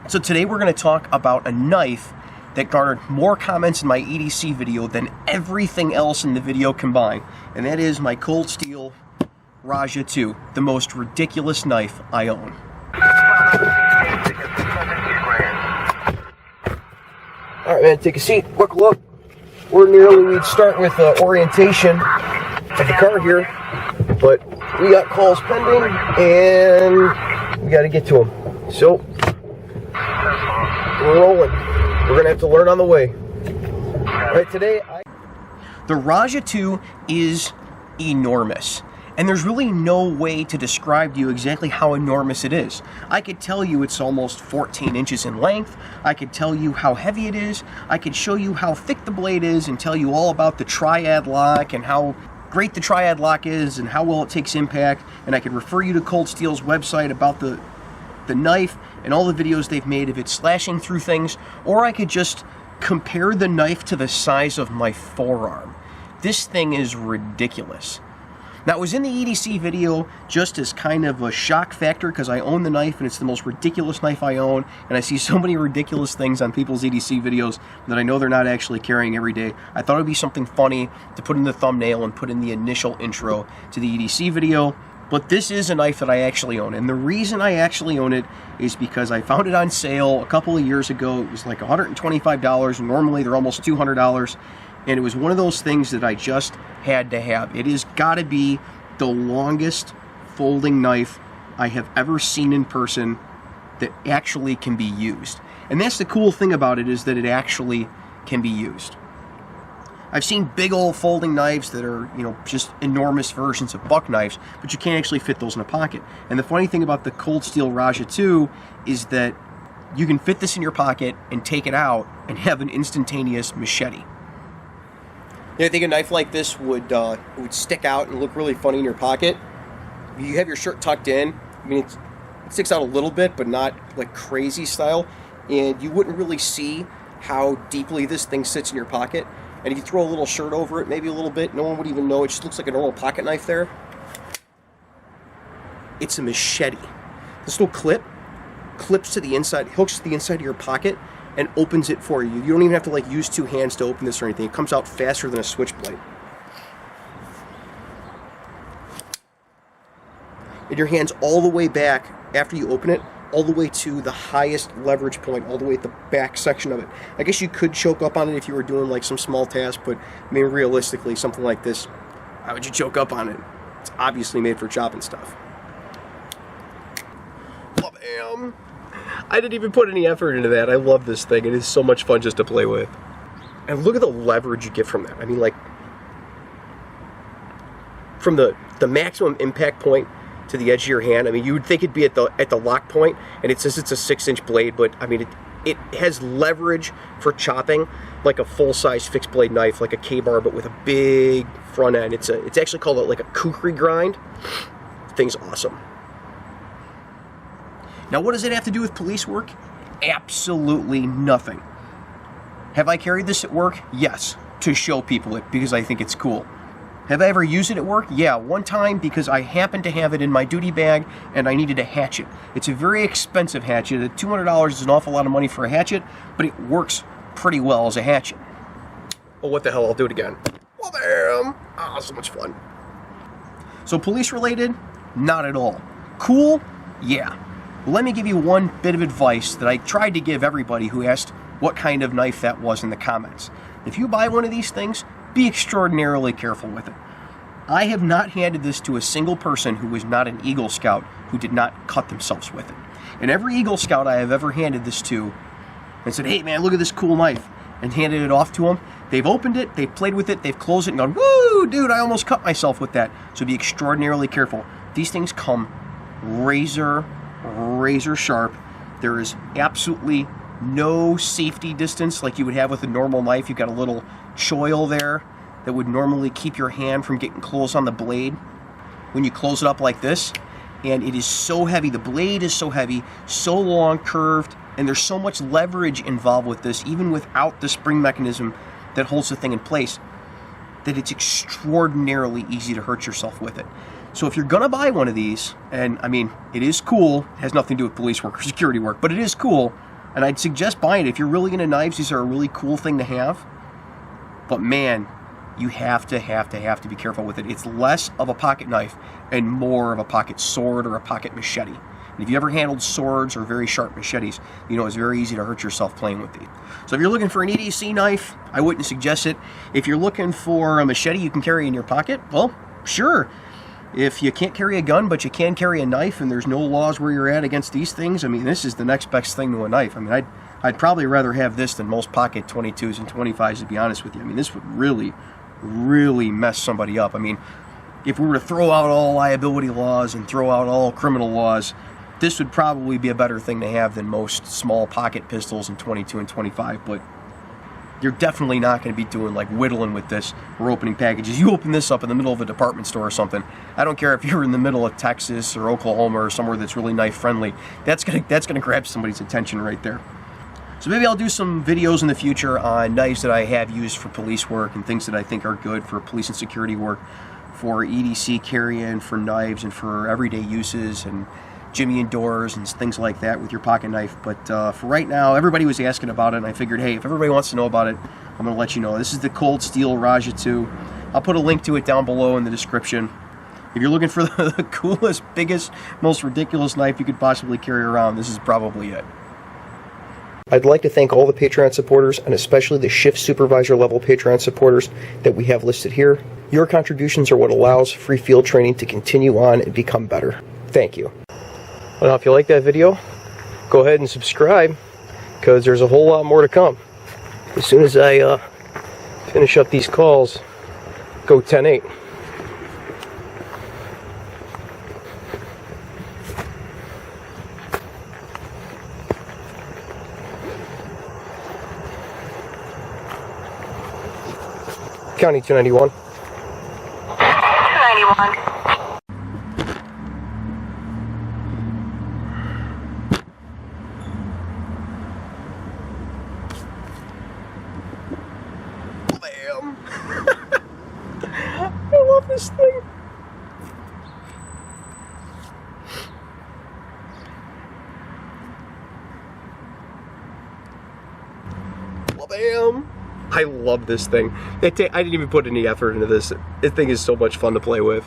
So today we're going to talk about a knife that garnered more comments in my EDC video than everything else in the video combined. And that is my Cold Steel Rajah 2, the most ridiculous knife I own. Alright man, take a seat, buckle up. Ordinarily we'd start with orientation of the car here, but we got calls pending and we got to get to them. So, we're rolling. We're going to have to learn on the way. Alright, today, the Rajah 2 is enormous. And there's really no way to describe to you exactly how enormous it is. I could tell you it's almost 14 inches in length. I could tell you how heavy it is. I could show you how thick the blade is and tell you all about the triad lock and how great the triad lock is and how well it takes impact. And I could refer you to Cold Steel's website about the knife and all the videos they've made of it slashing through things. Or I could just compare the knife to the size of my forearm. This thing is ridiculous. Now, it was in the EDC video just as kind of a shock factor because I own the knife and it's the most ridiculous knife I own, and I see so many ridiculous things on people's EDC videos that I know they're not actually carrying every day. I thought it would be something funny to put in the thumbnail and put in the initial intro to the EDC video, but this is a knife that I actually own, and the reason I actually own it is because I found it on sale a couple of years ago. It was like $125, and normally they're almost $200. And it was one of those things that I just had to have. It has got to be the longest folding knife I have ever seen in person that actually can be used. And that's the cool thing about it, is that it actually can be used. I've seen big old folding knives that are, just enormous versions of buck knives, but you can't actually fit those in a pocket. And the funny thing about the Cold Steel Rajah 2 is that you can fit this in your pocket and take it out and have an instantaneous machete. I think a knife like this would stick out and look really funny in your pocket. If you have your shirt tucked in, I mean, it sticks out a little bit, but not like crazy style, and you wouldn't really see how deeply this thing sits in your pocket. And if you throw a little shirt over it, maybe a little bit, no one would even know. It just looks like a normal pocket knife there. It's a machete. This little clip clips to the inside, hooks to the inside of your pocket, and opens it for you. You don't even have to use two hands to open this or anything. It comes out faster than a switchblade. And your hand's all the way back after you open it, all the way to the highest leverage point, all the way at the back section of it. I guess you could choke up on it if you were doing some small task, but I mean, realistically, something like this, why would you choke up on it? It's obviously made for chopping stuff. Bam! I didn't even put any effort into that. I love this thing. It is so much fun just to play with. And look at the leverage you get from that. I mean, from the maximum impact point to the edge of your hand. I mean, you would think it'd be at the lock point, and it says it's a 6-inch blade, but I mean, it has leverage for chopping like a full-size fixed blade knife, like a K-bar, but with a big front end. It's actually called like a kukri grind. The thing's awesome. Now, what does it have to do with police work? Absolutely nothing. Have I carried this at work? Yes, to show people it because I think it's cool. Have I ever used it at work? Yeah, one time because I happened to have it in my duty bag and I needed a hatchet. It's a very expensive hatchet. $200 is an awful lot of money for a hatchet, but it works pretty well as a hatchet. Oh, what the hell, I'll do it again. Well, bam! Ah, so much fun. So police related? Not at all. Cool? Yeah. Let me give you one bit of advice that I tried to give everybody who asked what kind of knife that was in the comments. If you buy one of these things, be extraordinarily careful with it. I have not handed this to a single person who was not an Eagle Scout who did not cut themselves with it. And every Eagle Scout I have ever handed this to and said, hey man, look at this cool knife, and handed it off to them, they've opened it, they've played with it, they've closed it and gone, woo, dude, I almost cut myself with that. So be extraordinarily careful. These things come razor sharp. There is absolutely no safety distance like you would have with a normal knife. You've got a little choil there that would normally keep your hand from getting close on the blade when you close it up like this. And it is so heavy, the blade is so heavy, so long, curved, and there's so much leverage involved with this, even without the spring mechanism that holds the thing in place, that it's extraordinarily easy to hurt yourself with it. So if you're gonna buy one of these, and I mean, it is cool, it has nothing to do with police work or security work, but it is cool, And I'd suggest buying it. If you're really into knives, these are a really cool thing to have. But man, you have to be careful with it. It's less of a pocket knife and more of a pocket sword or a pocket machete. And if you ever handled swords or very sharp machetes, you know it's very easy to hurt yourself playing with these. So if you're looking for an EDC knife, I wouldn't suggest it. If you're looking for a machete you can carry in your pocket, well, sure. If you can't carry a gun, but you can carry a knife, and there's no laws where you're at against these things, I mean, this is the next best thing to a knife. I mean, I'd probably rather have this than most pocket 22s and 25s, to be honest with you. I mean, this would really, really mess somebody up. I mean, if we were to throw out all liability laws and throw out all criminal laws, this would probably be a better thing to have than most small pocket pistols in 22 and 25, but you're definitely not going to be doing like whittling with this or opening packages. You open this up in the middle of a department store or something. I don't care if you're in the middle of Texas or Oklahoma or somewhere that's really knife friendly. That's gonna grab somebody's attention right there. So maybe I'll do some videos in the future on knives that I have used for police work and things that I think are good for police and security work, for EDC carry-in, for knives, and for everyday uses, and jimmy indoors and things like that with your pocket knife. But for right now, everybody was asking about it, and I figured, hey, if everybody wants to know about it, I'm going to let you know. This is the Cold Steel Rajah 2. I'll put a link to it down below in the description. If you're looking for the coolest, biggest, most ridiculous knife you could possibly carry around, this is probably it. I'd like to thank all the Patreon supporters, and especially the shift supervisor level Patreon supporters that we have listed here. Your contributions are what allows free field training to continue on and become better. Thank you. Well, if you like that video, go ahead and subscribe, because there's a whole lot more to come. As soon as I finish up these calls, go 10-8. County 291. 291. Bam! I love this thing. Bam! I love this thing. I didn't even put any effort into this. This thing is so much fun to play with.